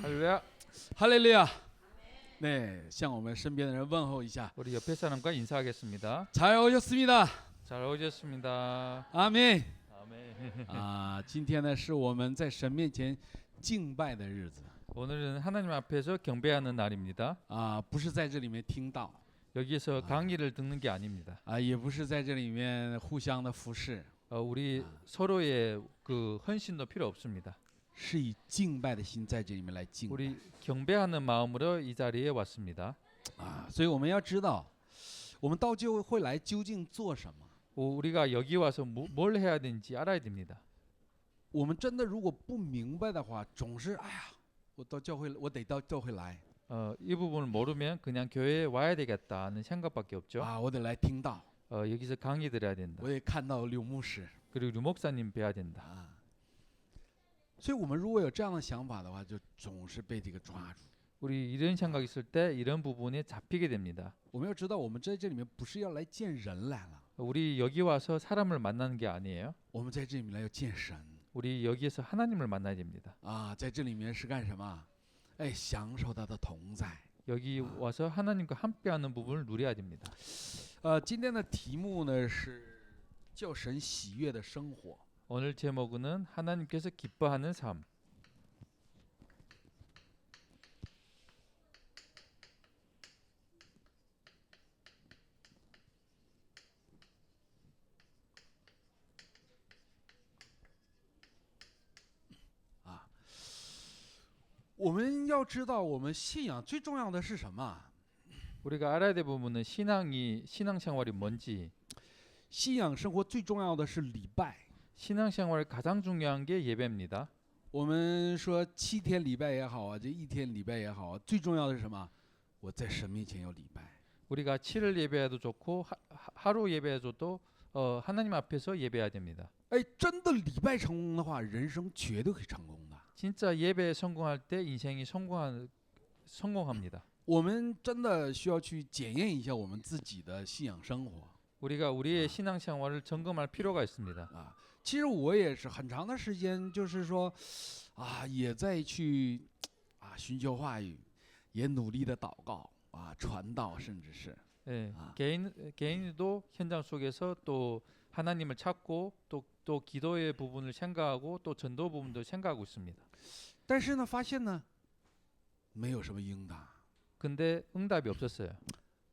할렐루야. 哈利路亚！네，向我们身边的人问候一下。 우리 옆에 사람과 인사하겠습니다. 잘 오셨습니다. 잘 오셨습니다. 아멘. 아멘. 今天呢是我们在神面前敬拜的日子。 오늘은 하나님 앞에서 경배하는 날입니다. 不是在这里面听道， 여기서 강의를 듣는 게 아닙니다. 也不是在这里面互相的服侍， 우리 서로의 그 헌신도 필요 없습니다. 是以敬拜的心在这里面来敬拜。 우리 경배하는 마음으로 이 자리에 왔습니다. 所以我们要知道，我们到教会来究竟做什么？ 우리가 여기 와서 뭘 해야 되는지 알아야 됩니다. 我们真的如果不明白的话，总是我到教会，我得到教会来。 이 부분을 모르면 그냥 교회에 와야 되겠다는 생각밖에 없죠. 我得来听道， 여기서 강의 들어야 된다. 我也看到刘牧师。 그리고 류 목사님 뵈야 된다. 所以我们如果有这样的想法的话，就总是被这个抓住。 우리 이런 생각 있을 때 이런 부분에 잡히게 됩니다. 我们要知道，我们在这里面不是要来见人来了， 우리 여기 와서 사람을 만나는 게 아니에요. 我们在这里面来要见神。 우리 여기에서 하나님을 만나야 됩니다. 在这里面是干什么？享受他的同在。 여기 와서 하나님과 함께하는 부분을 누려야 됩니다. 今天的题目呢是叫神喜悦的生活。 오늘 제목은 하나님께서 기뻐하는 삶. 아, 我们要知道，我们信仰最重要的是什么？ 우리가 알아야 될 부분은 신앙생활이 뭔지. 信仰生活最重要的是礼拜。 신앙생활 가장 중요한 게 예배입니다. 我们说7天礼拜也好这1天礼拜也好最重要的是什么？我在神面前有礼拜。 우리가 7일 예배해도 좋고 하루 예배해도 하나님 앞에서 예배해야 됩니다. 真的礼拜成功的话，人生绝对会成功的。 진짜 예배에 성공할 때 인생이 성공합니다. 我们真的需要去检验一下我们自己的信仰生活。 우리가 우리의 신앙생활을 점검할 필요가 있습니다. 其实我也是很长的时间，就是说，也在去寻求话语，也努力的祷告传道，甚至是 개인도 현장 속에서 또 하나님을 찾고 또 기도의 부분을 생각하고 또 전도 부분도 생각하고 있습니다. 但是呢，发现呢，没有什么应答， 근데 응답이 없었어요.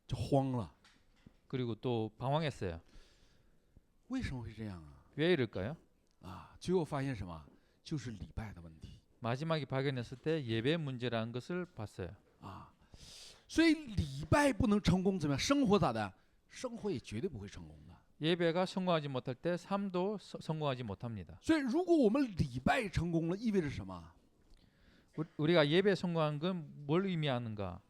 就慌了。 그리고 또 방황했어요. 为什么会这样啊？ 왜 이럴까요? 最后发现什么？就是礼拜的问题。 마지막에 발견했을 때 예배 문제라는 것을 봤어요. 所以礼拜不能成功，怎么样？生活咋的？生活也绝对不会成功的。 예배가 성공하지 못할 때 삶도 성공하지 못합니다. 所以如果我们礼拜成功了，意味着什么？ 우리가 예배 성공한 건 뭘 의미하는가?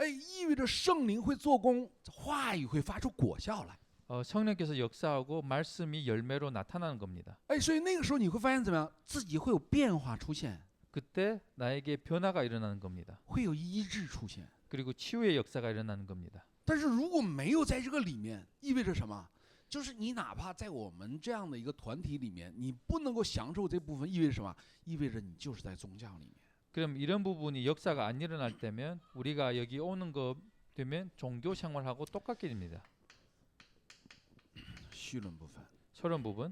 意味着圣灵会做工，话语会发出果效来。 성령께서 역사하고 말씀이 열매로 나타나는 겁니다. 所以那个时候你会发现怎么样？自己会有变化出现， 그때 나에게 변화가 일어나는 겁니다. 会有医治出现。 그리고 치유의 역사가 일어나는 겁니다. 但是如果没有在这个里面，意味着什么？就是你哪怕在我们这样的一个团体里面，你不能够享受这部分，意味着什么？意味着你就是在宗教里面。 그럼 이런 부분이 역사가 안 일어날 때면 우리가 여기 오는 거 되면 종교 생활하고 똑같게 됩니다. 绪论部分， 서론 부분.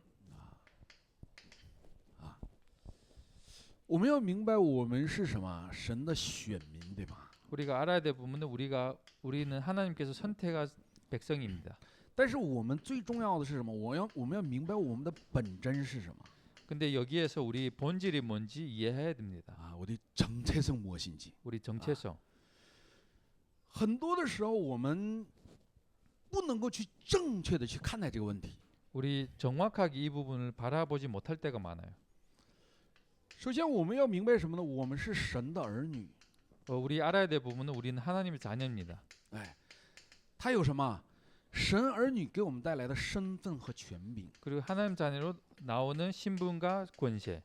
我们要明白我们是什么？神的选民，对吧？ 우리가 알아야 될 부분은 우리는 하나님께서 선택한 백성입니다. 但是我们最重要的是什么？我们要明白我们的本真是什么。 근데 여기에서 우리 본질이 뭔지 이해해야 됩니다. 我的정체성 무엇인지。 우리 정체성. 很多的时候我们不能够去正确的去看待这个问题。 우리 정확하게 이 부분을 바라보지 못할 때가 많아요. 首先我们要明白什么呢？我们是神的儿女。 우리 알아야 될 부분은 우리는 하나님의 자녀입니다. 他有什么？神儿女给我们带来的身份和权柄。 그리고 하나님 자녀로 나오는 신분과 권세.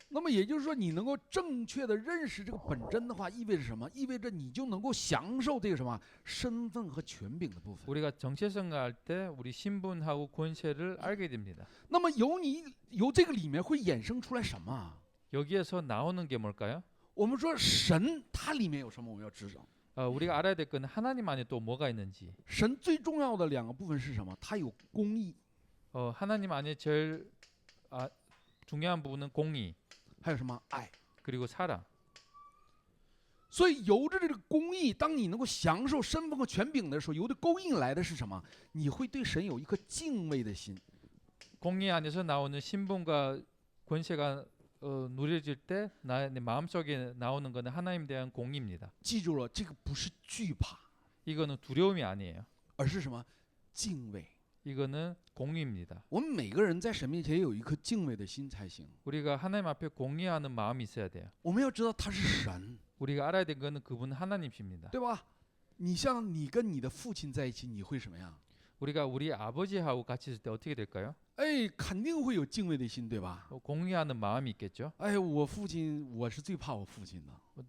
那么也就是说，你能够正确的认识这个本真的话，意味着什么？意味着你就能够享受这个什么身份和权柄的部分。 우리가 정체성을 알 때 우리 신분하고 권세를 알게 됩니다. 那么由这个里面会衍生出来什么？ 여기에서 나오는 게 뭘까요? 我们说神它里面有什么，我们要知道。 우리가 알아야 될 거는 하나님 안에 또 뭐가 있는지. 神最重要的两个部分是什么？它有公义， 하나님 안에 제일 중요한 부분은 공의 还有什么爱。 그리고 사랑. 所以由着这个公义，当你能够享受身份和权柄的时候，由着公义来的是什么？你会对神有一颗敬畏的心。 공의 안에서 나오는 신분과 권세가 누려질 때 내 마음속에 나오는 것은 하나님에 대한 공의입니다. 记住了，这个不是惧怕， 이거는 두려움이 아니에요. 而是什么？敬畏。 이거는 공의입니다. 我们每个人在神面前有一颗敬畏的心才行。 우리가 하나님 앞에 공의하는 마음이 있어야 돼요. 我们要知道他是神， 우리가 알아야 될 것은 그분은 하나님이십니다. 对吧？你像你跟你的父亲在一起，你会什么样？ 우리가 우리 아버지하고 같이 있을 때 어떻게 될까요? 哎，肯定会有敬畏的心，对吧？ 공의하는 마음이 있겠죠. 哎，我父亲，我是最怕我父亲的。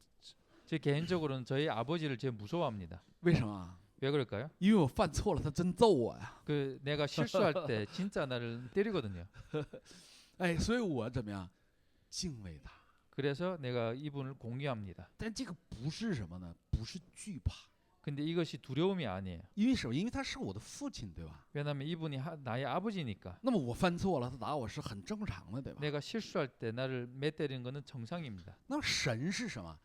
제 개인적으로는 저희 아버지를 제일 무서워합니다. 为什么啊？ 왜 그럴까요? 因为我犯错了，他真揍我呀。 내가 실수할 때 진짜 나를 때리거든요. 哎，所以我怎么样？敬畏他。 그래서 내가 이분을 공의합니다. 但这个不是什么呢？不是惧怕， 근데 이것이 두려움이 아니에요. 因为什么？因为他是我的父亲，对吧？ 왜냐하면 이분이 나의 아버지니까. 那么我犯错了，他打我是很正常的，对吧？ 내가 실수할 때 나를 매때리는 것은 정상입니다. 那么神是什么？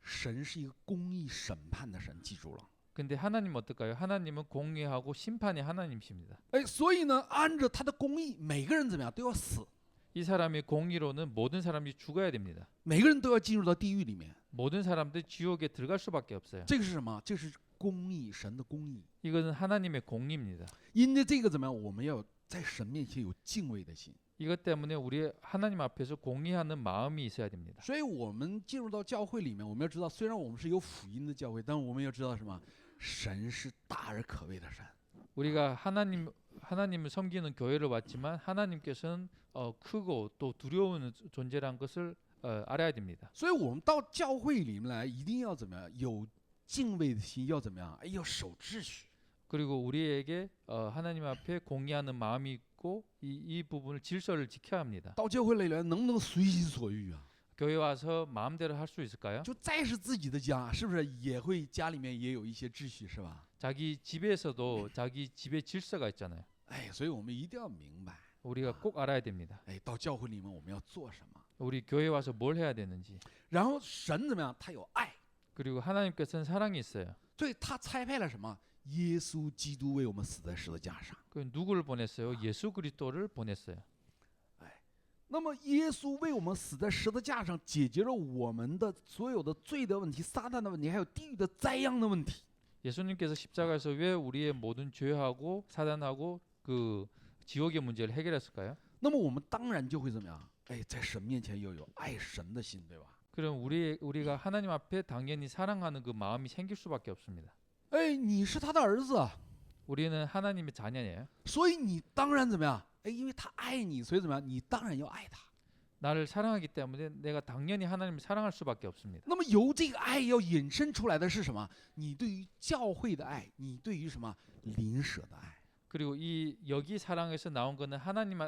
神是一个公义审判的神，记住了。 근데 하나님은 어떨까요? 하나님은 공의하고 심판의 하나님이십니다. 哎，所以呢，按照他的公义，每个人怎么样都要死， 이 사람의 공의로는 모든 사람이 죽어야 됩니다. 每个人都要进入到地狱里面。 모든 사람들이 지옥에 들어갈 수밖에 없어요. 这个是什么？这是公义，神的公义。 이것은 하나님의 공의입니다. 因为这个怎么样？我们要在神面前有敬畏的心。 이것 때문에 우리 하나님 앞에서 공의하는 마음이 있어야 됩니다. 所以我们进入到教会里面，我们要知道，虽然我们是有福音的教会，但我们要知道什么？神是大而可畏的神。 우리가 하나님을 섬기는 교회를 왔지만 하나님께서는 크고 또 두려운 존재란 것을 알아야 됩니다. 所以我们到教会里面来，一定要怎么样？有敬畏的心，要怎么样？哎，要守秩序。 그리고 우리에게 하나님 앞에 공의하는 마음이 있고 이 부분을 질서를 지켜야 합니다. 到教会里来，能不能随心所欲啊？ 교회 와서 마음대로 할 수 있을까요? 就再是自己的家，是不是也会家里面也有一些秩序，是吧？ 자기 집에서도 자기 집의 질서가 있잖아요. 哎，所以我们一定要明白， 우리가 꼭 알아야 됩니다. 哎，到教会里面我们要做什么。 우리 교회 와서 뭘 해야 되는지. 然后神怎么样？他有爱， 그리고 하나님께서는 사랑이 있어요. 所以他差派了什么？耶稣基督为我们死在十字架上。 그 누구를 보냈어요? 예수 그리스도를 보냈어요. 那么耶稣为我们死在十字架上，解决了我们的所有的罪的问题、撒旦的问题，还有地狱的灾殃的问题。 예수님께서 십자가에서 왜 우리의 모든 죄하고 사단하고 그 지옥의 문제를 해결했을까요? 那么我们当然就会怎么样？哎，在神面前要有爱神的心，对吧？ 그럼 우리가 하나님 앞에 당연히 사랑하는 그 마음이 생길 수밖에 없습니다. 哎，你是他的儿子啊， 우리는 하나님의 자녀예요. 所以你当然怎么样？哎，因为他爱你，所以怎么样？你当然要爱他。 나를 사랑하기 때문에 내가 당연히 하나님을 사랑할 수밖에 없습니다. 那么由这个爱要引申出来的是什么？你对于教会的爱，你对于什么邻舍的爱。 그리고 이 여기 사랑에서 나온 거는 하나님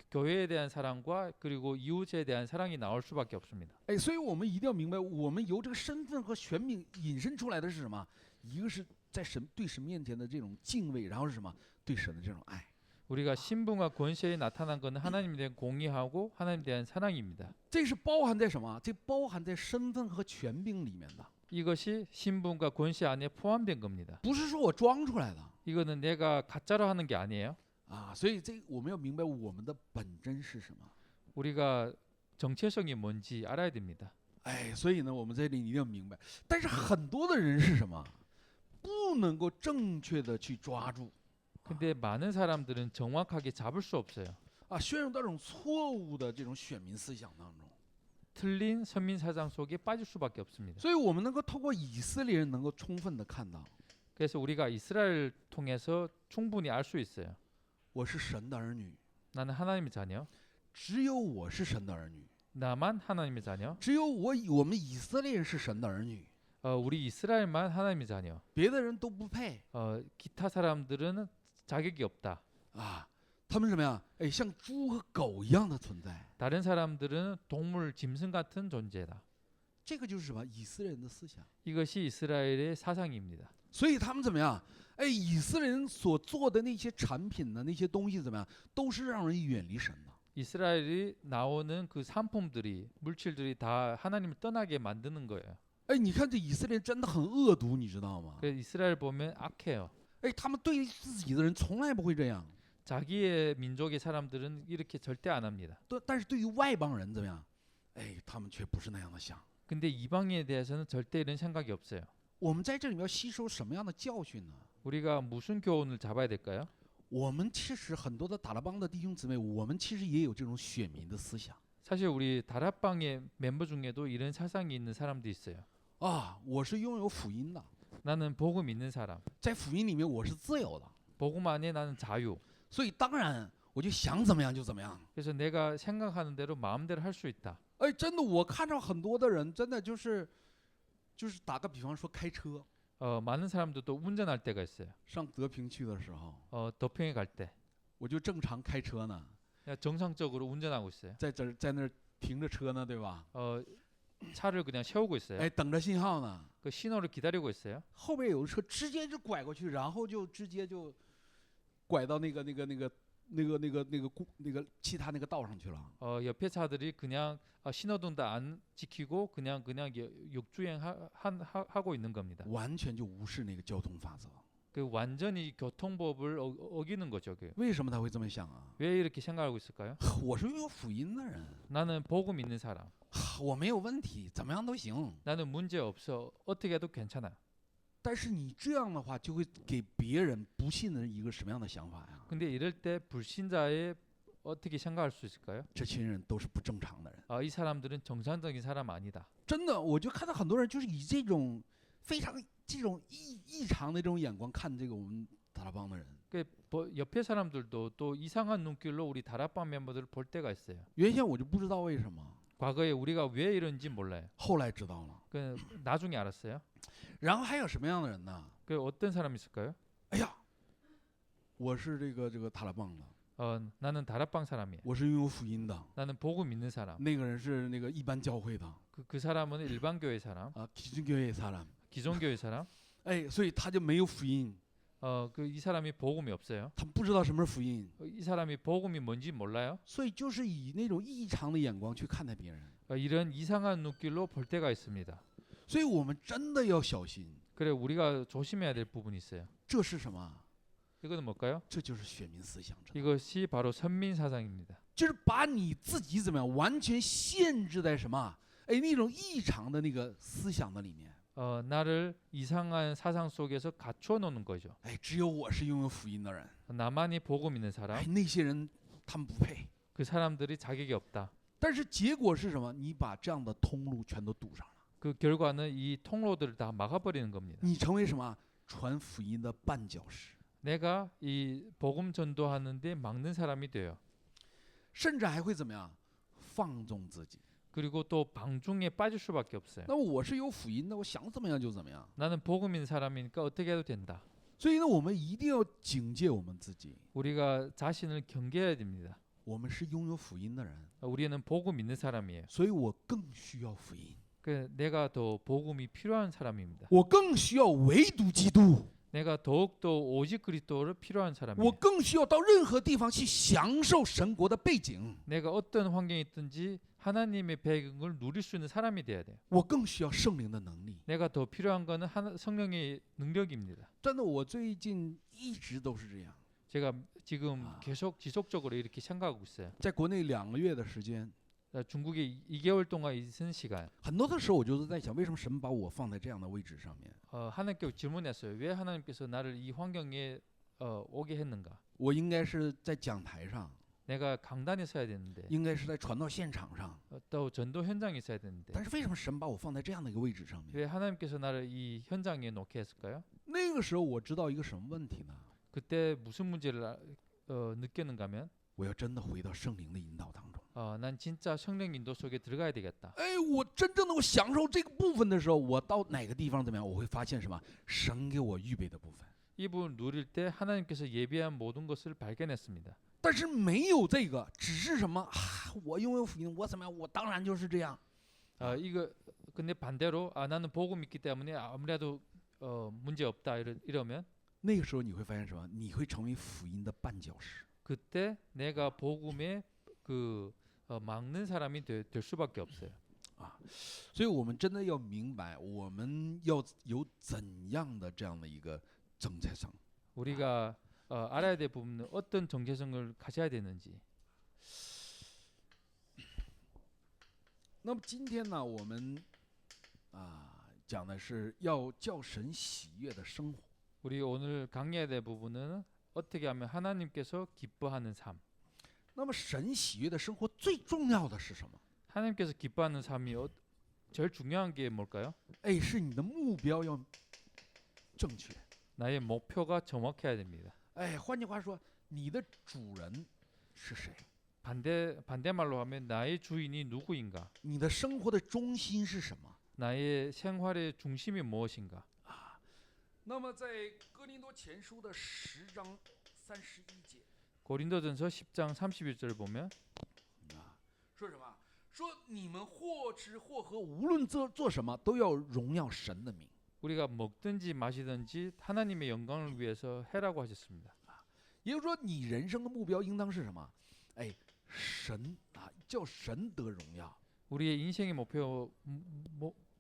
교회에 대한 사랑과 그리고 이웃에 대한 사랑이 나올 수밖에 없습니다. 哎，所以我们一定要明白，我们由这个身份和权柄引申出来的是什么？一个是在对神面前的这种敬畏，然后是什么？对神的这种爱。 우리가 신분과 권세에 나타난 것은 하나님에 대한 공의하고 하나님에 대한 사랑입니다. 这是包含在什么？这包含在身份和权柄里面的， 이것이 신분과 권세 안에 포함된 겁니다. 不是说我装出来的 이거는 내가 가짜로 하는 게 아니에요. 啊。所以我们要明白我们的本真是什么。 우리가 정체성이 뭔지 알아야 됩니다. 哎，所以呢，我们在这里一定要明白。但是很多的人是什么？不能够正确的去抓住 근데 많은 사람들은 정확하게 잡을 수 없어요. 啊，陷入到这种错误的这种选民思想当中。 틀린 선민 사상 속에 빠질 수밖에 없습니다. 所以我们能够透过以色列人能够充分的看到， 그래서 우리가 이스라엘 통해서 충분히 알 수 있어요. 我是神的儿女， 나는 하나님의 자녀. 只有我是神的儿女， 나만 하나님의 자녀. 只有我们以色列人是神的儿女， 우리 이스라엘만 하나님의 자녀. 别的人都不配 기타 사람들은 자격이 없다. 啊。他们什么呀？哎，像猪和狗一样的存在。 다른 사람들은 동물, 짐승 같은 존재다. 这个就是什么？以色列人的思想。 이것이 이스라엘의 사상입니다. 所以他们怎么样？哎，以色列人所做的那些产品呢，那些东西怎么样？都是让人远离神的。 이스라엘이 나오는 그 상품들이 물질들이 다 하나님을 떠나게 만드는 거예요. 哎，你看这以色列人真的很恶毒，你知道吗？ 그 이스라엘 보면 악해요. 哎，他们对自己的人从来不会这样， 자기의 민족의 사람들은 이렇게 절대 안 합니다. 但是对于外邦人怎么样？哎，他们却不是那样的想。 근데 이방인에 대해서는 절대 이런 생각이 없어요. 我们在这里面要吸收什么样的教训呢？ 우리가 무슨 교훈을 잡아야 될까요? 我们其实很多的达拉邦的弟兄姊妹，我们其实也有这种选民的思想 사실 우리 다락방의 멤버 중에도 이런 사상이 있는 사람도 있어요. 啊。我是拥有福音的， 나는 복음 있는 사람. 在福音里面我是自由的， 복음 안에 나는 자유. 所以当然我就想怎么样就怎么样。 그래서 내가 생각하는 대로 마음대로 할 수 있다. 哎，真的，我看到很多的人，真的就是打个比方说开车， 많은 사람들도 운전할 때가 있어요. 上德平去的时候， 더평에 갈 때 我就正常开车呢， 그냥 정상적으로 운전하고 있어요. 在那儿停着车呢，对吧？ 차를 그냥 세우고 있어요. 哎，等着信号呢。 그 신호를 기다리고 있어요. 后边有的车直接就拐过去，然后就直接就拐到那个其他那个道上去了。 옆에 차들이 그냥 신호등도 안 지키고 그냥 역주행하고 있는 겁니다. 完全就无视那个交通法则。 그 완전히 교통법을 어기는 거죠. 그. 为什么他会这么想啊？ 왜 이렇게 생각하고 있을까요? 我是拥有福音的人， 나는 복음 있는 사람. 我没有问题，怎么样都行。 나는 문제 없어. 어떻게 해도 괜찮아. 但是你这样的话，就会给别人不信的人一个什么样的想法呀？ 근데 이럴 때 불신자의 어떻게 생각할 수 있을까요? 这群人都是不正常的人。 이 사람들은 정상적인 사람 아니다. 真的，我就看到很多人就是以这种非常这种异常的这种眼光看这个我们达拉邦的人。 그 옆에 사람들도 또 이상한 눈길로 우리 다락방 멤버들을 볼 때가 있어요. 原先我就不知道为什么， 과거에 우리가 왜 이런지 몰라요. 后来知道了。 그 나중에 알았어요. 然后还有什么样的人呢？ 그 어떤 사람이 있을까요? 哎呀，我是这个塔拉邦的， 나는 다락방 사람이에요. 我是拥有福音的。 나는 복음 있는 사람. 那个人是那个一般教会的 그 사람은 일반 교회 사람, 啊，基督教会사람。 기존 교회 사람. 哎，所以他就没有福音， 이 사람이 복음이 없어요. 他不知道什么是福音， 이 사람이 복음이 뭔지 몰라요. 所以就是以那种异常的眼光去看待别人。 이런 이상한 눈길로 볼 때가 있습니다. 所以我们真的要小心。 그래 우리가 조심해야 될 부분이 있어요. 这是什么？ 이거는 뭘까요? 这就是选民思想，知道吗？ 이것이 바로 선민 사상입니다. 就是把你自己怎么样完全限制在什么？哎，那种异常的那个思想的里面。 나를 이상한 사상 속에서 갖춰 놓는 거죠. 哎，只有我是拥有福音的人， 나만이 복음 있는 사람, 哎，那些人他们不配。 그 사람들이 자격이 없다. 但是结果是什么？你把这样的通路全都堵上了， 그 결과는 이 통로들을 다 막아버리는 겁니다. 你成为什么？传福音的绊脚石， 내가 이 복음 전도하는데 막는 사람이 돼요. 甚至还会怎么样？放纵自己。 그리고 또 방중에 빠질 수밖에 없어요. 那我是有福音的，我想怎么样就怎么样。 나는 복음 있는 사람이니까 어떻게 해도 된다. 所以呢，我们一定要警戒我们自己， 우리가 자신을 경계해야 됩니다. 我们是拥有福音的人， 우리는 복음 있는 사람이에요. 所以我更需要福音， 내가 더 복음이 필요한 사람입니다. 我更需要唯独基督， 내가 더욱더 오직 그리스도를 필요한 我 사람이에요. 更需要到任何地方去享受神国的背景， 내가 어떤 환경에 있든지 하나님의 배경을 누릴 수 있는 사람이 돼야 돼요. 我更需要圣灵的能力。 내가 더 필요한 거는 성령의 능력입니다. 真的，我最近一直都是这样。 제가 지금 계속 지속적으로 이렇게 생각하고 있어요. 在国内2个月的时间， 중국에 2개월 동안 있은 시간 很多的时候我就是在想，为什么神把我放在这样的位置上面？ 하나님께 질문했어요. 왜 하나님께서 나를 이 환경에 오게 했는가? 我应该是在讲台上， 내가 강단에 서야 되는데 应该是在传道现场上， 또 전도 현장에 있어야 되는데 但是为什么神把我放在这样的一个位置上面？ 왜 하나님께서 나를 이 현장에 놓게 했을까요? 那个时候我知道一个什么问题呢？ 그때 무슨 문제를 느꼈는가 하면 我要真的回到圣灵的引导当中。 난 진짜 성령 인도 속에 들어가야 되겠다. 哎，我真正能够享受这个部分的时候，我到哪个地方怎么样？我会发现什么？神给我预备的部分。이 부분을 누릴 때 하나님께서 예비한 모든 것을 발견했습니다. 但是没有这个，只是什么啊？我拥有福音，我怎么样？我当然就是这样。 이거 근데 반대로 나는 복음 있기 때문에 아무래도 문제 없다 이러면 那个时候你会发现什么？你会成为福音的绊脚石。 그때 내가 복음에 막는 사람이 될 수밖에 없어요. 所以我们真的要明白，我们要有怎样的这样的一个정체성。 우리가 알아야 될 부분은 어떤 정체성을 가져야 되는지. 那么今天呢，我们讲的是要叫神喜悦的生活。 우리 오늘 강의해야 될 부분은 어떻게 하면 하나님께서 기뻐하는 삶. 那么神喜悦的生活最重要的是什么？ 하나님께서 기뻐하는 삶이 제일 중요한 게 뭘까요? 哎，是你的目标要正确。 나의 목표가 정확해야 됩니다. 哎，换句话说，你的主人是谁？ 반대말로 하면 나의 주인이 누구인가? 你的生活的中心是什么？ 나의 생활의 중심이 무엇인가? 那么在哥林多前书的10章31节， 고린도전서 10장 31절 보면 说什么？说你们或吃或喝，无论做什么，都要荣耀神的名。 우리가 먹든지 마시든지 하나님의 영광을 위해서 해라고 하셨습니다. 也就是说，你人生的目标应当是什么？哎，叫神得荣耀。 우리의 인생의 목표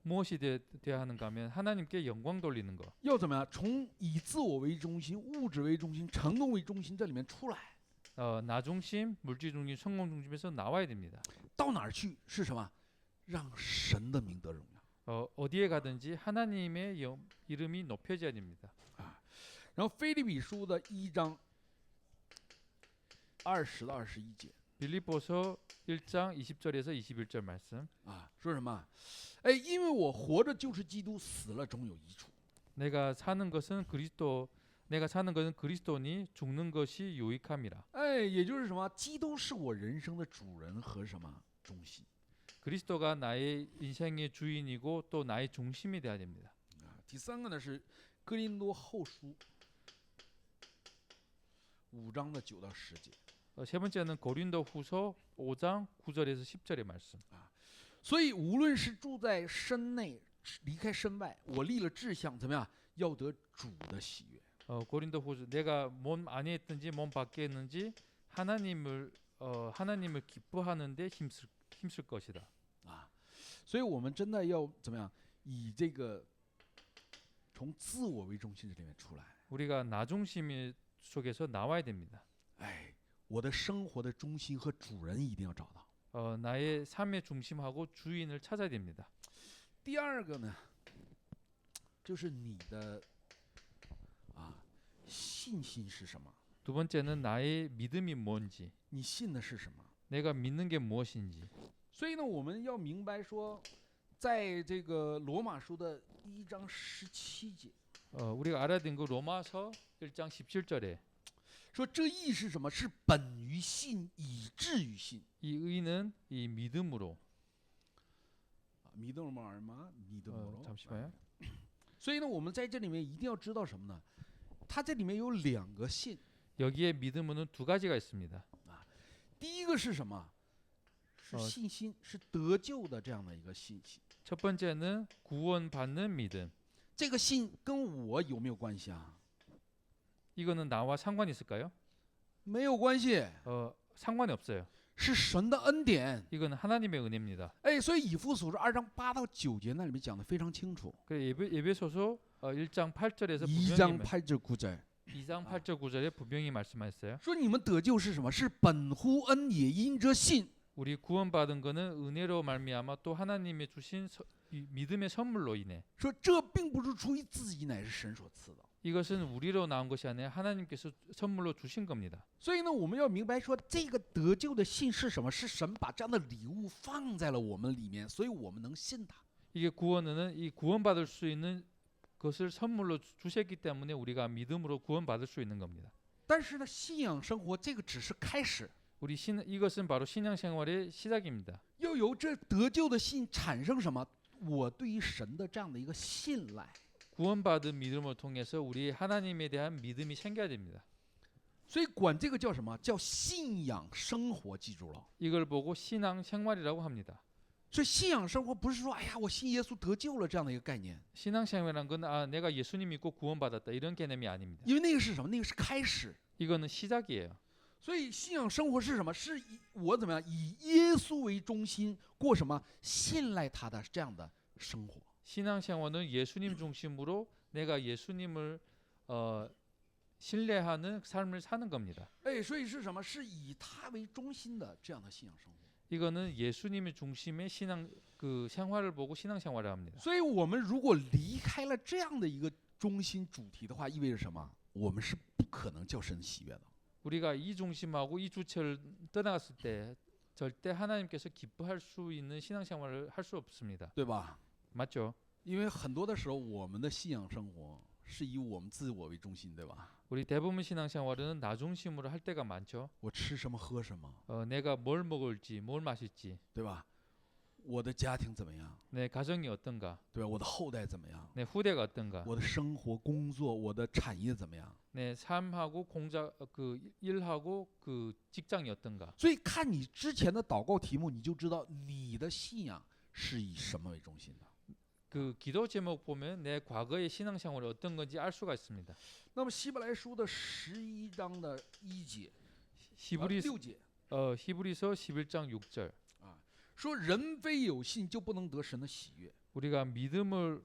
무엇이 되어야 하는가 하면 하나님께 영광 돌리는 것. 要怎么样？从以自我为中心、物质为中心、成功为中心这里面出来， 나 중심, 물질 중심, 성공 중심에서 나와야 됩니다. 到哪儿去是什么？让神的名得荣耀。 어디에 가든지 하나님의 이름이 높여져야 됩니다. 然后腓立比书的1章20到21节。 빌립보서 1장 20절에서 21절 말씀. 说什么？哎，因为我活着就是基督，死了总有益处。 내가 사는 것은 그리스도니 죽는 것이 유익함이라. 哎，也就是什么？基督是我人生的主人和什么中心？ 그리스도가 나의 인생의 주인이고 또 나의 중심이 되어야 됩니다. 第三个呢是哥林多后书5章的9到10节。 세 번째는 고린도후서 5장 9절에서 10절의 말씀. 所以无论是住在身内，离开身外，我立了志向，怎么样？要得主的喜悦。 고린도후서 내가 몸 안에 있든지 몸 밖에 있는지 하나님을 기뻐하는데 힘쓸 것이다. 所以我们真的要怎么样？以这个从自我为中心这里面出来。 우리가 나 중심 속에서 나와야 됩니다. 哎，我的生活的中心和主人一定要找到。 나의 삶의 중심하고 주인을 찾아야 됩니다. 第二个呢，就是你的信心是什么？ 두 번째는 나의 믿음이 뭔지, 你信的是什么？ 내가 믿는 게 무엇인지. 所以呢，我们要明白说，在这个罗马书的1章17节， 우리가 알아야 되는 그 로마서 1장 17절에 说这义是什么？是本于信，以至于信。 이 의는 이 믿음으로. 믿음으로 얼마? 믿음으로. 잠시만요. 所以呢，我们在这里面一定要知道什么呢？它这里面有2个信。 여기에 믿음은 두 가지가 있습니다. 第一个是什么？是信心，是得救的这样的一个信心。 첫 번째는 구원받는 믿음. 这个信跟我有没有关系啊？ 이거는 나와 상관이 있을까요? 没有关系， 상관이 없어요. 是神的恩典。 이거는 하나님의 은혜입니다. 哎，所以以弗所书2章8到9节那里面讲的非常清楚。 그 예배소서 1장 8절에서 2장 8절 9절。 2장 8절 9절에 분명히 말씀하셨어요. 说你们得救是什么？是本乎恩也因着信。 우리 구원받은 거는 은혜로 말미암아 또 하나님의 주신 믿음의 선물로 인해. 说这并不是出于自己，乃是神所赐的。 이것은 우리로 나온 것이 아니라 하나님께서 선물로 주신 겁니다. 所以呢，我们要明白说，这个得救的信是什么？是神把这样的礼物放在了我们里面，所以我们能信他。 이게 구원은 이 구원받을 수 있는 것을 선물로 주셨기 때문에 우리가 믿음으로 구원받을 수 있는 겁니다. 但是呢，信仰生活这个只是开始， 이것은 바로 신앙생활의 시작입니다. 要由这得救的信产生什么？我对于神的这样的一个信赖。 구원받은 믿음을 통해서 우리 하나님에 대한 믿음이 생겨야 됩니다. 所以管这个叫什么？叫信仰生活，记住了。 이걸 보고 신앙 생활이라고 합니다. 所以信仰生活不是说，哎呀，我信耶稣得救了这样的一个概念， 신앙 생활이란 건 내가 예수님 믿고 구원받았다 이런 개념이 아닙니다. 因为那个是什么？那个是开始。 이거는 시작이에요. 所以信仰生活是什么？是我怎么样以耶稣为中心过什么信赖他的这样的生活。 신앙 생활은 예수님 중심으로 내가 예수님을 신뢰하는 삶을 사는 겁니다. 哎，所以是什么？是以他为中心的这样的信仰生活。 이거는 예수님의 중심의 신앙 그 생활을 보고 신앙 생활을 합니다. 所以我们如果离开了这样的一个中心主题的话，意味着什么？我们是不可能叫神喜悦的。 우리가 이 중심하고 이 주체를 떠나갔을 때 절대 하나님께서 기뻐할 수 있는 신앙 생활을 할 수 없습니다. 对吧？ 맞죠? 因为很多的时候，我们的信仰生活是以我们自我为中心，对吧？ 우리 대부분 신앙 생활은 나 중심으로 할 때가 많죠. 我吃什么喝什么， 내가 뭘 먹을지, 뭘 마실지, 对吧？我的家庭怎么样， 내 가정이 어떤가, 对吧？我的后代怎么样， 내 후대가 어떤가, 我的生活、工作、我的产业怎么样？ 내 삶하고 공작 그 일하고 그 직장이 어떤가. 所以看你之前的祷告题目，你就知道你的信仰是以什么为中心的。 그 기도 제목 보면 내 과거의 신앙 생활이 어떤 건지 알 수가 있습니다. 那么希伯来书的11章的1节、 히브리서 6节 히브리서 11장 6절. 说：“人非有信，就不能得神的喜悦。 우리가 믿음을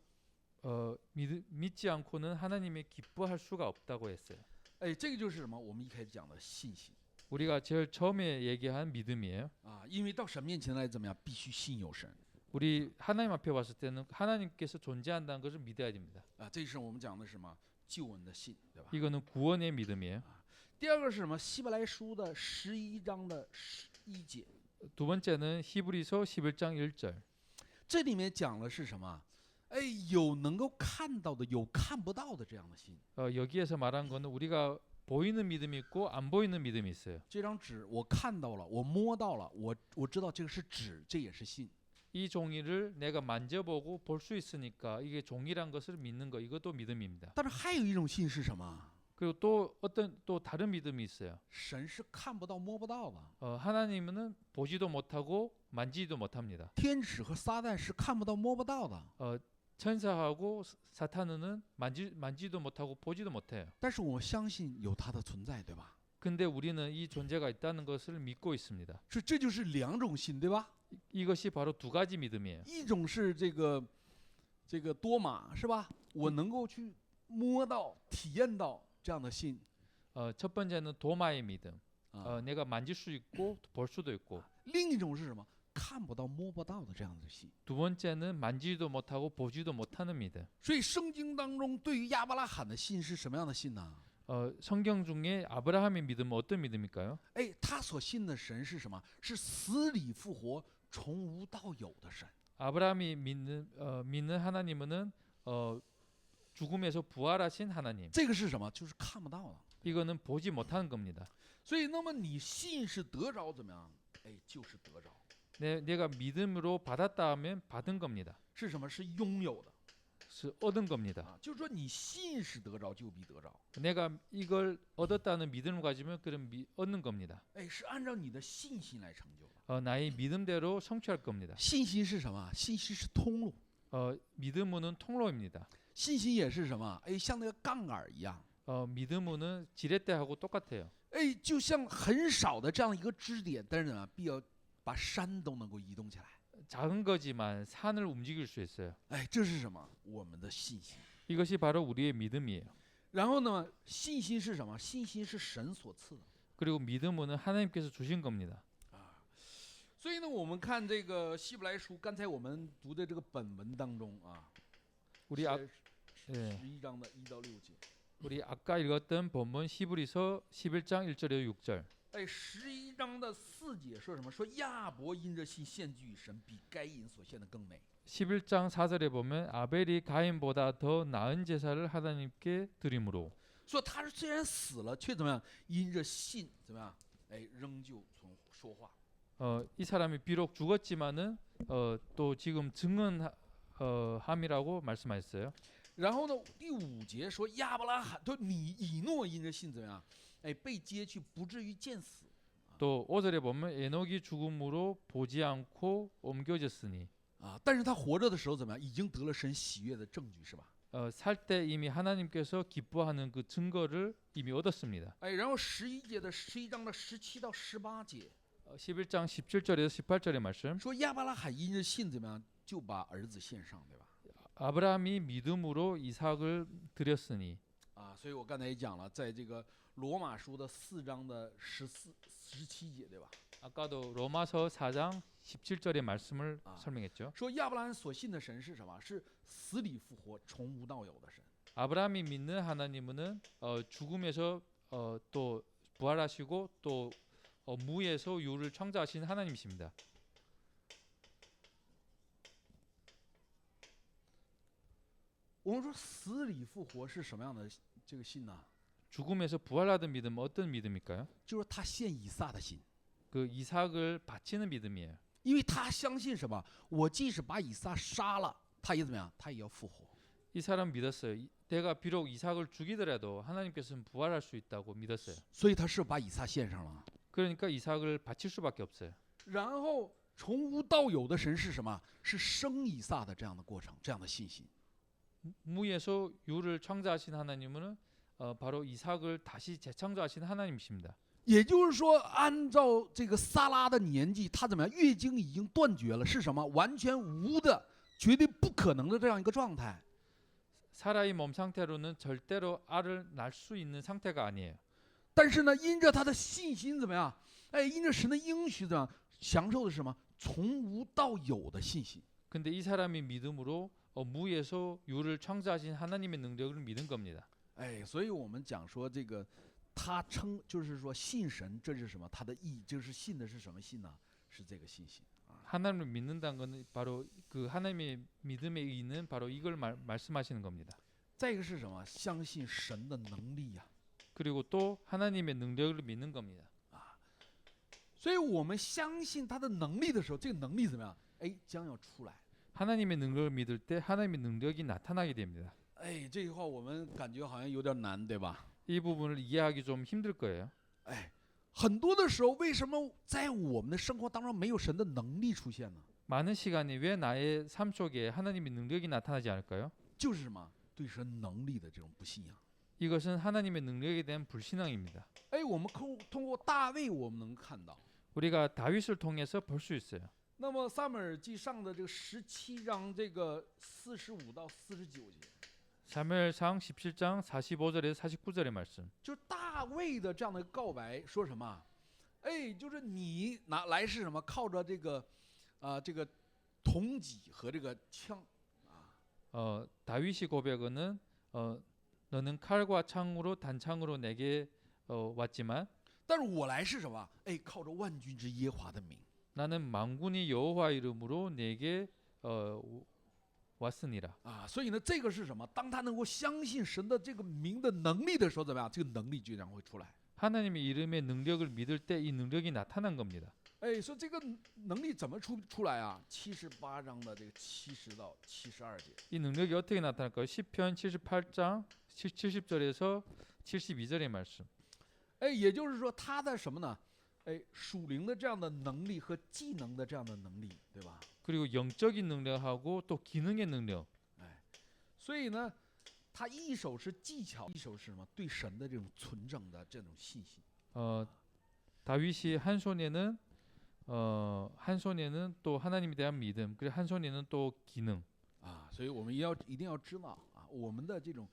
믿지 않고는 하나님의 기뻐할 수가 없다고 했어요. ”哎，这个就是什么？我们一开始讲的信心 우리가 제일 처음에 얘기한 믿음이에요. 啊，因为到神面前来怎么样，必须信有神 우리 하나님 앞에 왔을 때는 하나님께서 존재한다는 것을 믿어야 됩니다. 啊。这是我们讲的什么救恩的信，对吧？ 이거는 구원의 믿음이에요. 第二个是什么？希伯来书的11章的1节， 두 번째는 히브리서 11장 1절. 这里面讲的是什么？哎，有能够看到的，有看不到的这样的信。 여기에서 말한 거는 우리가 보이는 믿음이 있고 안 보이는 믿음이 있어요. 这张纸我看到了，我摸到了，我知道这个是纸，这也是信。 이 종이를 내가 만져보고 볼 수 있으니까 이게 종이란 것을 믿는 거 이것도 믿음입니다. 但是还有一种信是什么？ 그리고 또 다른 믿음이 있어요. 神是看不到、摸不到的。 하나님은 보지도 못하고 만지지도 못합니다. 天使和撒旦是看不到、摸不到的。 천사하고 사탄은 만지도 못하고 보지도 못해요. 但是我们相信有它的存在，对吧？ 근데 우리는 이 존재가 있다는 것을 믿고 있습니다. 是，这就是两种信，对吧？ 이것이 바로 두 가지 믿음이에요. 一种是这个多马，是吧？我能够去摸到、体验到这样的信 첫 번째는 도마의 믿음. 啊。 내가 만질 수 있고 볼 수도 있고. 另一种是什么？看不到、摸不到的这样的信。 두 번째는 만지지도 못하고 보지도 못하는 믿음. 所以圣经当中对于亚伯拉罕的信是什么样的信呢？ 성경 중에 아브라함의 믿음은 어떤 믿음일까요? 哎，他所信的神是什么？是死里复活、从无到有的神。 아브라함이 믿는 하나님은 죽음에서 부활하신 하나님. 这个是什么？就是看不到的。 이거는 보지 못하는 겁니다. 所以，那么你信是得着怎么样？哎，就是得着。 내가 믿음으로 받았다 하면 받은 겁니다. 是什么？是拥有的 是얻은 겁니다. 啊。就是说，你信是得着，就必得着。 내가 이걸 얻었다는 믿음을 가지면 그럼 얻는 겁니다. 哎，是按照你的信心来成就的。 나의 믿음대로 성취할 겁니다. 信心是什么？信心是通路。 믿음은 통로입니다. 信心也是什么？哎，像那个杠杆一样。 믿음은 지렛대하고 똑같아요. 哎，就像很少的这样一个支点，但是呢，必要把山都能够移动起来。 작은 거지만 산을 움직일 수 있어요. 哎，这是什么？我们的信心。 이것이 바로 우리의 믿음이에요. 然后呢，信心是什么？信心是神所赐的。 그리고 믿음은 하나님께서 주신 겁니다. 所以呢，我们看这个希伯来书，刚才我们读的这个本文当中啊， 우리 11章的1到6节。 우리 아까 읽었던 본문 히브리서 11장 1절에 6절. 哎，11章的4节说什么？说亚伯因着信献祭与神，比该隐所献的更美。 11장 4절에 보면 아벨이 가인보다 더 나은 제사를 하나님께 드림으로. 说他虽然死了，却怎么样？因着信怎么样？哎，仍旧说话。 이 사람이 비록 죽었지만은 또 지금 증언함이라고 말씀하셨어요. 然后呢，第5节说亚伯拉罕，你以诺因着信怎么样？哎，被接去，不至于见死。 또 5절에 보면 에녹이 죽음으로 보지 않고 옮겨졌으니 啊，但是他活着的时候怎么样？已经得了神喜悦的证据，是吧？ 살 때 이미 하나님께서 기뻐하는 그 증거를 이미 얻었습니다. 哎，然后11章的17到18节 11장 17절에서 18절의 말씀 说亚伯拉罕因着信怎么样，就把儿子献上，对吧？ 아브라함이 믿음으로 이삭을 드렸으니 啊，所以我刚才也讲了，在这个罗马书的4章的17节，对吧？ 아까도 로마서 4장 17절의 말씀을 설명했죠. 说亚伯拉罕所信的神是什么？是死里复活、从无到有的神。 아브라함이 믿는 하나님은 죽음에서 또 부활하시고 또 무에서 유를 창조하신 하나님이십니다. 我们说死里复活是什么样的这个信呢？ 죽음에서 부활하던 믿음은 어떤 믿음일까요? 就是他献以撒的信， 그 이삭을 바치는 믿음이에요. 因为他相信什么？我即使把以撒杀了，他也怎么样？他也要复活。 이 사람 믿었어요. 내가 비록 이삭을 죽이더라도 하나님께서는 부활할 수 있다고 믿었어요. 所以他是把以撒献上了。 그러니까 이삭을 바칠 수밖에 없어요. 然后从无到有的神是什么？是生以撒的这样的过程，这样的信心。 무에서 유를 창조하신 하나님은 바로 이삭을 다시 재창조하신 하나님이십니다. 也就是说，按照这个撒拉的年纪，她怎么样？月经已经断绝了，是什么？完全无的，绝对不可能的这样一个状态。 사라의 몸 상태로는 절대로 알을 낳을 수 있는 상태가 아니에요. 但是呢，因着她的信心怎么样？哎，因着神的应许怎么样？享受的是什么？从无到有的信心。 근데 이 사람이 믿음으로 무에서 유를 창조하신 하나님의 능력을 믿은 겁니다. 哎，所以我们讲说这个，他称就是说信神，这是什么？他的意就是信的是什么信呢？是这个信心。 하나님을 믿는다는 것은 바로 그 하나님의 믿음의 의는 바로 이걸 말씀하시는 겁니다. 再一个是什么？相信神的能力呀、 그리고 또 하나님의 능력을 믿는 겁니다. 所以我们相信他的能力的时候，这个能力怎么样？哎，将要出来。 하나님의 능력을 믿을 때 하나님의 능력이 나타나게 됩니다. 哎，这句话我们感觉好像有点难，对吧？ 이 부분을 이해하기 좀 힘들 거예요. 哎，很多的时候，为什么在我们的生活当中没有神的能力出现呢？ 많은 시간이 왜 나의 삶 속에 하나님의 능력이 나타나지 않을까요? 就是什么？对神能力的这种不信仰。 이것은 하나님의 능력에 대한 불신앙입니다. 哎，我们通过大卫，我们能看到。 우리가 다윗을 통해서 볼 수 있어요. 那么撒母耳记上的这个17章这个45到49节， 사무엘상 17장 45절에서 49절의 말씀. 就是大卫的这样的告白，说什么？哎，就是你拿来是什么？靠着这个，这个铜戟和这个枪， 다윗이 고백은 너는 칼과 창으로 단창으로 내게 왔지만 但是我来是什么？哎，靠着万军之耶和华的名。 나는 만군의 여호와 이름으로 내게 왔으니라. 啊，所以呢，这个是什么？当他能够相信神的这个名的能力的时候，怎么样？这个能力就将会出来。 하나님의 이름의 능력을 믿을 때 이 능력이 나타난 겁니다. 哎，说这个能力怎么出来啊？78章的这个70到72节。 이 능력이 어떻게 나타날까요? 시편 78장 70절에서 72절의 말씀. 哎，也就是说他的什么呢？哎，属灵的这样的能力和技能的这样的能力，对吧？ 그리고 영적인 능력하고 또 기능의 능력. 哎，所以呢，他一手是技巧，一手是什么？对神的这种纯正的这种信心。 다윗이 한 손에는 또 하나님에 대한 믿음, 그리고 한 손에는 또 기능. 啊，所以我们一定要知道啊，我们的这种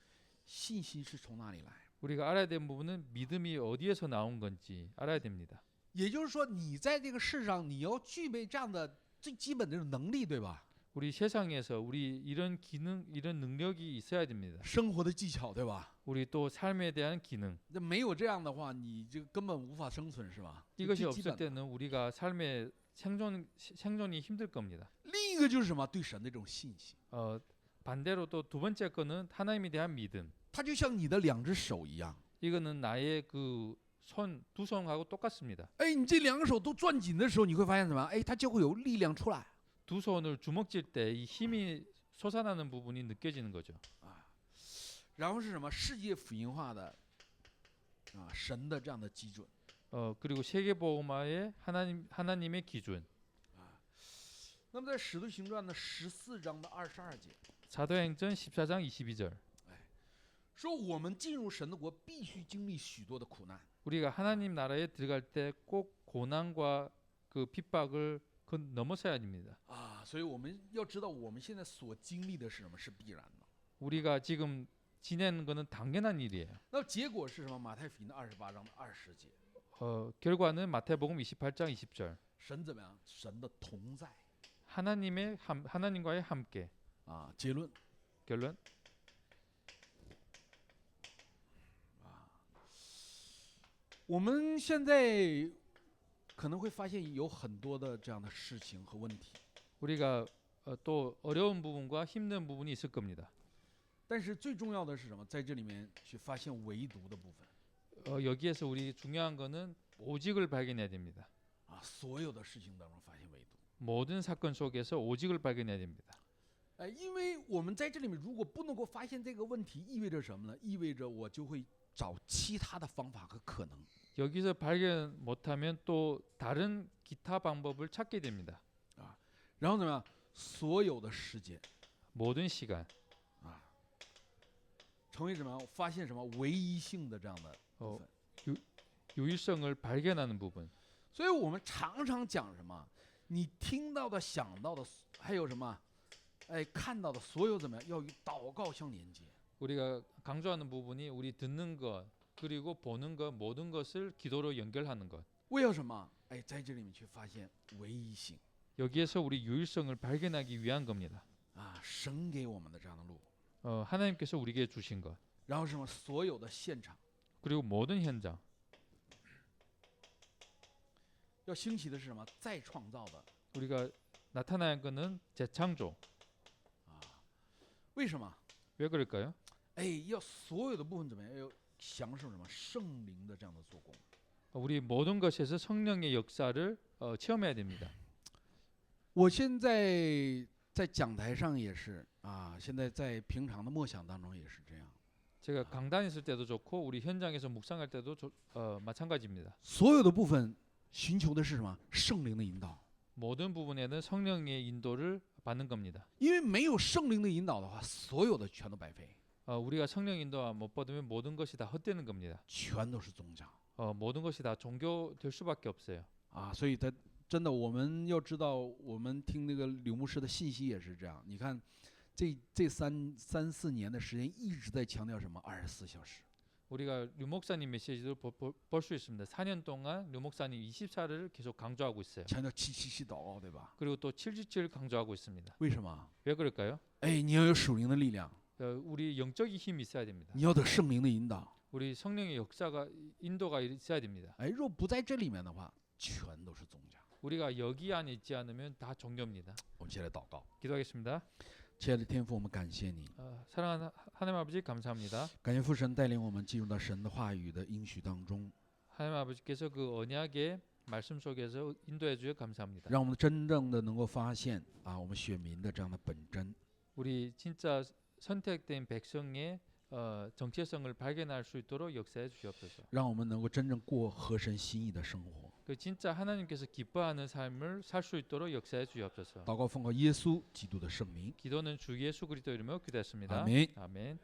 信心是从哪里来？ 우리가 알아야 되는 부분은 믿음이 어디에서 나온 건지 알아야 됩니다. 也就是说，你在这个世上，你要具备这样的最基本的这种能力，对吧？ 우리 세상에서 우리 이런 기능, 이런 능력이 있어야 됩니다. 生活的技巧，对吧？ 우리 또 삶에 대한 기능. 那没有这样的话，你这个根本无法生存，是吧？ 이것이 最基 없을 本的。 때는 우리가 삶에 생존이 힘들 겁니다. 另一个就是什么？对神的这种信心， 반대로 또 두 번째 거는 하나님에 대한 믿음. 它就像你的两只手一样。 이거는 나의 그 두 손하고 똑같습니다. 哎，你这两个手都攥紧的时候，你会发现什么？哎，它就会有力量出来。 두 손을 주먹질 때 이 힘이 솟아나는 부분이 느껴지는 거죠. 啊，然后是什么？世界福音化的神的这样的基准。 그리고 세계 복음화의 하나님의 기준. 那么在使徒行传的14章的22节， 사도행전 14장 22절. 说我们进入神的国必须经历许多的苦难。 우리가 하나님 나라에 들어갈 때 꼭 고난과 그 핍박을 넘어서야 됩니다. 所以我们要知道我们现在所经历的是什么，是必然的。 우리가 지금 지내는 거는 당연한 일이에요. 那结果是什么？马太福音的28章的20节， 결과는 마태복음 28장 20절. 神怎么样？神的同在。 하나님과의 함께. 结论 결론. 我们现在可能会发现有很多的这样的事情和问题， 우리가 또 어려운 부분과 힘든 부분이 있을 겁니다. 但是最重要的是什么？在这里面去发现唯独的部分。 여기에서 우리 중요한 거는 오직을 발견해야 됩니다. 所有的事情当中发现唯独。 모든 사건 속에서 오직을 발견해야 됩니다. 因为我们在这里面如果不能够发现这个问题，意味着什么呢？意味着我就会找其他的方法和可能。 여기서 발견 못하면 또 다른 기타 방법을 찾게 됩니다. 然后怎么样？所有的时间 모든 시간. 成为什么？发现什么唯一性的这样的部分。 유일성을 발견하는 부분. 所以我们常常讲什么？你听到的、想到的，还有什么？看到的所有怎么样？要与祷告相连接。 우리가 강조하는 부분이 우리 듣는 것 그리고 보는 것 모든 것을 기도로 연결하는 것. 为了什么？在这里面去发现唯一性。 여기에서 우리 유일성을 발견하기 위한 겁니다. 神给我们的这样的路。 하나님께서 우리에게 주신 것. 然后什么？所有的现场 그리고 모든 현장. 要兴起的是什么？再创造的。 우리가 나타나는 것은 재창조. 为什么？ 왜 그럴까요? 要所有的部分怎么样？要享受什么？圣灵的这样的做工。 우리 모든 것에서 성령의 역사를 체험해야 됩니다. 我现在在讲台上也是现在在平常的默想当中也是这样。 제가 강단 있을 때도 좋고 우리 현장에서 묵상할 때도 마찬가지입니다. 所有的部分寻求的是什么？圣灵的引导。 모든 부분에는 성령의 인도를 받는 겁니다. 因为没有圣灵的引导的话，所有的全都白费， 우리가 성령 인도 못 받으면 모든 것이 다 헛되는 겁니다. 全都是宗教 모든 것이 다 종교 될 수밖에 없어요. 所以他真的我们要知道，我们听那个柳牧师的信息也是这样。你看，这三四年的时间一直在强调什么？24小时。 우리가 류 목사님 메시지를 볼 수 있습니다. 4년 동안 류 목사님 24를 계속 강조하고 있어요. 强调777祷告，对吧？ 그리고 또 777을 강조하고 있습니다. 为什么？ 왜 그럴까요? 你要有属灵的力量， 우리 영적인 힘이 있어야 됩니다. 你要得圣灵的引导。 우리 성령의 역사가 인도가 있어야 됩니다. 若不在这里面的话，全都是宗教。 우리가 여기 안에 있지 않으면 다 종교입니다. 我们一起来祷告。 기도하겠습니다. 亲爱的天父，我们感谢你， 사랑하는 하나님 아버지 감사합니다. 感谢父神带领我们进入到神的话语的应许当中， 하나님 아버지께서 그 언약의 말씀 속에서 인도해 주셔 감사합니다. 让我们真正的能够发现我们选民的这样的本真， 우리 진짜 선택된 백성의 정체성을 발견할 수 있도록 역사해 주시옵소서. 让我们能够真正过合神心意的生活。 그 진짜 하나님께서 기뻐하는 삶을 살 수 있도록 역사해 주옵소서. 祷告奉靠耶稣基督的圣名， 기도는 주 예수 그리스도 이름으로 기도했습니다. 아멘. 아멘.